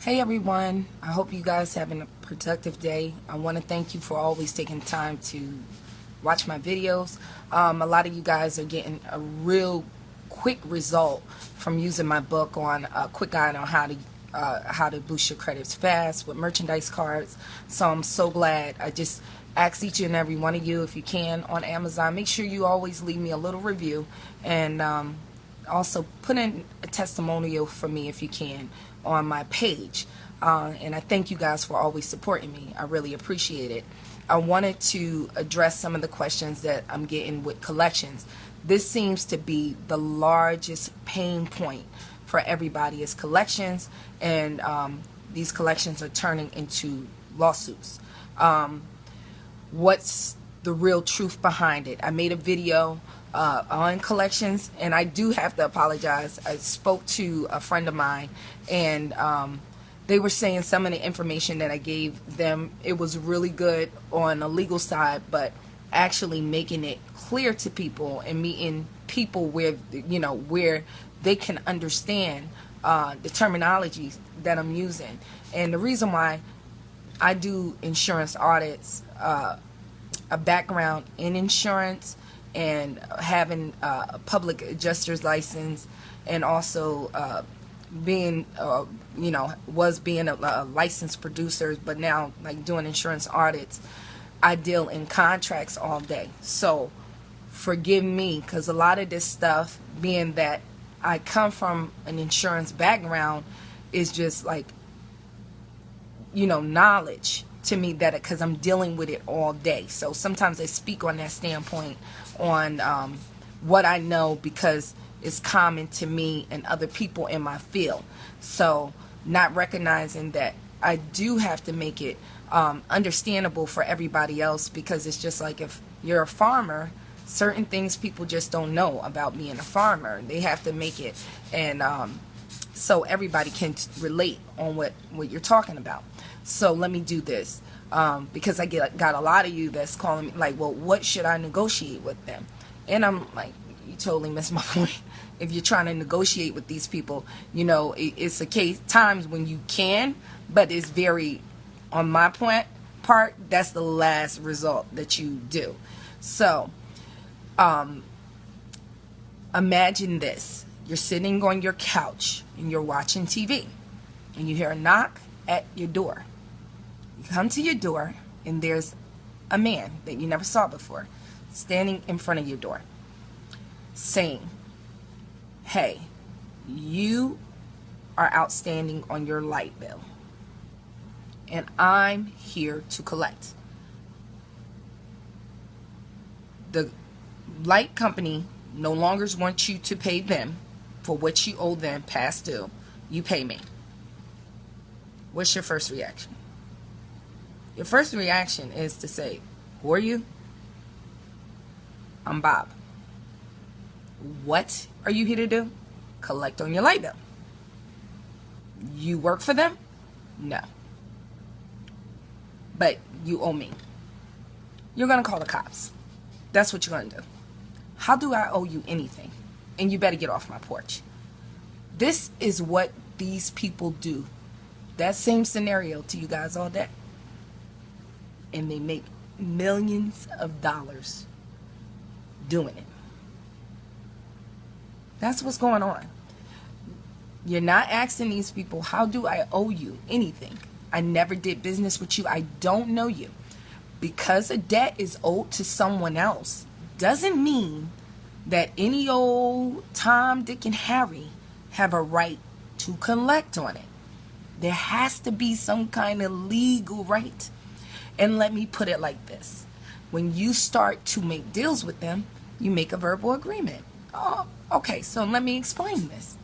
Hey everyone, I hope you guys having a productive day. I want to thank you for always taking time to watch my videos. A lot of you guys are getting a real quick result from using my book on a quick guide on how to boost your credits fast with merchandise cards. So I'm so glad. I just ask each and every one of you, if you can, on Amazon, make sure you always leave me a little review, and also put in a testimonial for me if you can on my page. And I thank you guys for always supporting me. I really appreciate it. I wanted to address some of the questions that I'm getting with collections. This seems to be the largest pain point for everybody is collections, and these collections are turning into lawsuits. What's the real truth behind it? I made a video on collections, and I do have to apologize. I spoke to a friend of mine, and they were saying some of the information that I gave them, it was really good on the legal side, but actually making it clear to people and meeting people where, you know, where they can understand the terminology that I'm using. And the reason why I do insurance audits, a background in insurance, and having a public adjuster's license, and also being was being a licensed producer, but now like doing insurance audits, I deal in contracts all day. So forgive me, because a lot of this stuff, being that I come from an insurance background, is just like, you know, knowledge to me, that because I'm dealing with it all day. So sometimes I speak on that standpoint on what I know, because it's common to me and other people in my field. So not recognizing that I do have to make it understandable for everybody else, because it's just like if you're a farmer, certain things people just don't know about being a farmer. They have to make it, and so everybody can relate on what you're talking about. So let me do this, because I got a lot of you that's calling me like, well, what should I negotiate with them? And I'm like, you totally missed my point. If you're trying to negotiate with these people, you know, it's a case times when you can, but it's very, on my part, that's the last result that you do. So imagine this: you're sitting on your couch and you're watching TV, and you hear a knock at your door. You come to your door, and there's a man that you never saw before standing in front of your door, saying, hey, you are outstanding on your light bill, and I'm here to collect. The light company no longer wants you to pay them for what you owe them past due. You pay me. What's your first reaction? Your first reaction is to say, who are you? I'm Bob. What are you here to do? Collect on your light bill. You work for them? No. But you owe me. You're going to call the cops. That's what you're going to do. How do I owe you anything? And you better get off my porch. This is what these people do. That same scenario to you guys all day. And they make millions of dollars doing it. That's what's going on. You're not asking these people, how do I owe you anything? I never did business with you. I don't know you. Because a debt is owed to someone else doesn't mean that any old Tom, Dick, and Harry have a right to collect on it. There has to be some kind of legal right. And let me put it like this. When you start to make deals with them, you make a verbal agreement. Oh, okay, so let me explain this.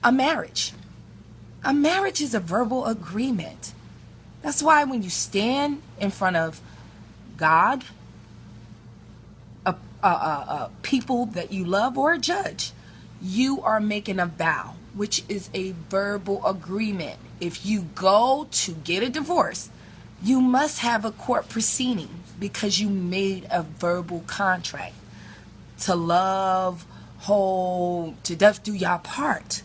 A marriage. A marriage is a verbal agreement. That's why when you stand in front of God, people that you love, or a judge, you are making a vow, which is a verbal agreement. If you go to get a divorce, you must have a court proceeding, because you made a verbal contract to love, hold, to death do y'all part.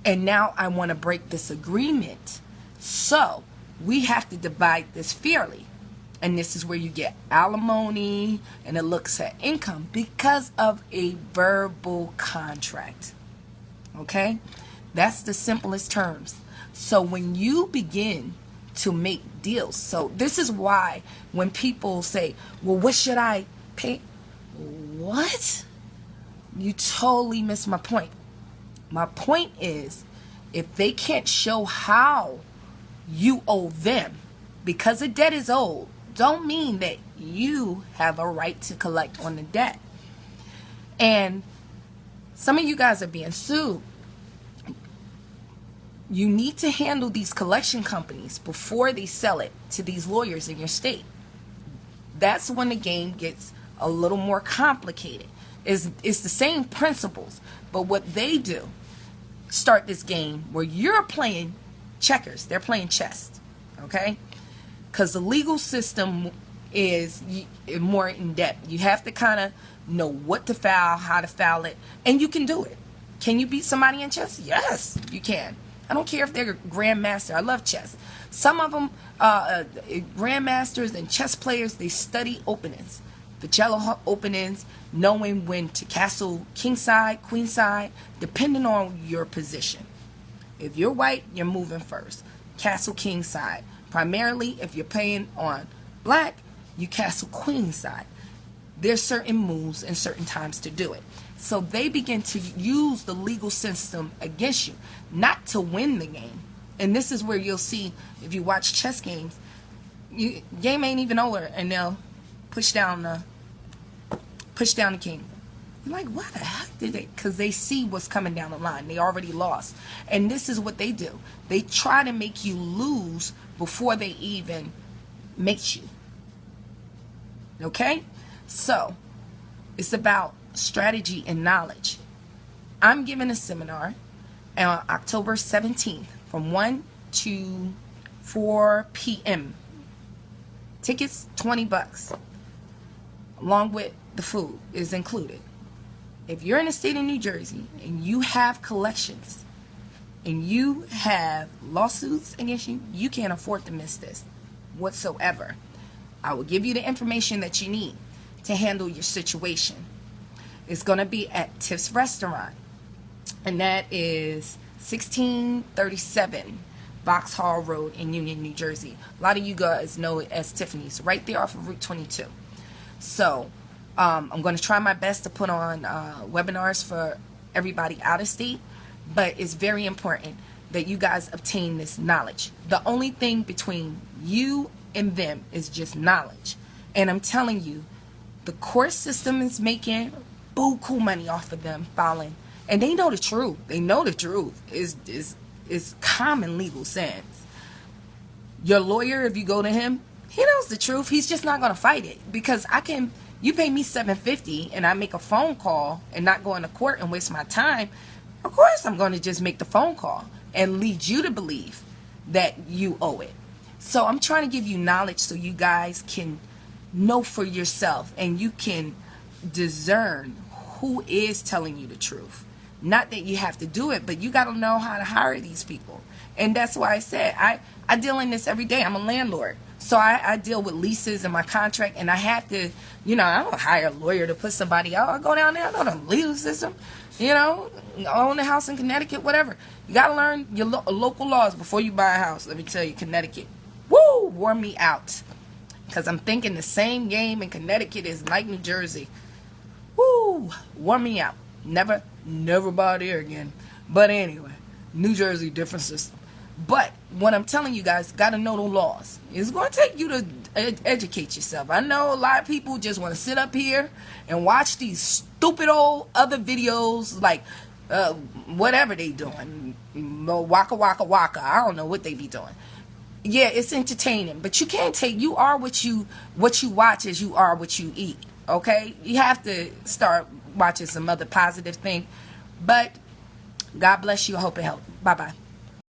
And now I want to break this agreement. So we have to divide this fairly. And this is where you get alimony, and it looks at income because of a verbal contract. Okay? That's the simplest terms. So when you begin to make deals, so this is why when people say, well, what should I pay? What? You totally missed my point. My point is, if they can't show how you owe them, because a debt is owed, don't mean that you have a right to collect on the debt. And some of you guys are being sued. You need to handle these collection companies before they sell it to these lawyers in your state. That's when the game gets a little more complicated. It's the same principles, but what they do, start this game where you're playing checkers, they're playing chess, okay? Because the legal system is more in depth. You have to kind of know what to file, how to file it, and you can do it. Can you beat somebody in chess? Yes, you can. I don't care if they're a grandmaster. I love chess. Some of them, grandmasters and chess players, they study openings, the cello openings, knowing when to castle king side, queen side, depending on your position. If you're white, you're moving first. Castle king side. Primarily, if you're playing on black, you castle queen side. There's certain moves and certain times to do it. So they begin to use the legal system against you, not to win the game. And this is where you'll see, if you watch chess games, game ain't even over, and they'll push down the king. You're like, what the heck did they? Because they see what's coming down the line. They already lost. And this is what they do. They try to make you lose before they even make you. Okay? So, it's about strategy and knowledge. I'm giving a seminar on October 17th from 1 to 4 p.m. Tickets, $20. Along with the food is included. If you're in the state of New Jersey and you have collections and you have lawsuits against you, you can't afford to miss this whatsoever. I will give you the information that you need to handle your situation. It's going to be at Tiff's Restaurant, and that is 1637 Vauxhall Road in Union, New Jersey. A lot of you guys know it as Tiffany's, right there off of Route 22. So I'm going to try my best to put on webinars for everybody out of state, but it's very important that you guys obtain this knowledge. The only thing between you and them is just knowledge. And I'm telling you, the court system is making buku money off of them filing. And they know the truth. They know the truth is common legal sense. Your lawyer, if you go to him, he knows the truth. He's just not going to fight it. Because you pay me $750 and I make a phone call and not go into court and waste my time. Of course I'm going to just make the phone call and lead you to believe that you owe it. So I'm trying to give you knowledge so you guys can know for yourself and you can discern who is telling you the truth. Not that you have to do it, but you got to know how to hire these people. And that's why I said I deal in this every day. I'm a landlord. So I deal with leases and my contract, and I have to, I don't hire a lawyer to put somebody out. I go down there, I know the legal system, own a house in Connecticut, whatever. You got to learn your local laws before you buy a house. Let me tell you, Connecticut, woo, wore me out. Because I'm thinking the same game in Connecticut is like New Jersey. Woo, wore me out. Never buy there again. But anyway, New Jersey, different system. But what I'm telling you guys, got to know the laws. It's going to take you to educate yourself. I know a lot of people just want to sit up here and watch these stupid old other videos like whatever they doing. Waka waka waka. I don't know what they be doing. Yeah, it's entertaining, but you can't you are what you watch as you are what you eat. Okay? You have to start watching some other positive thing. But God bless you. I hope it helped. Bye-bye.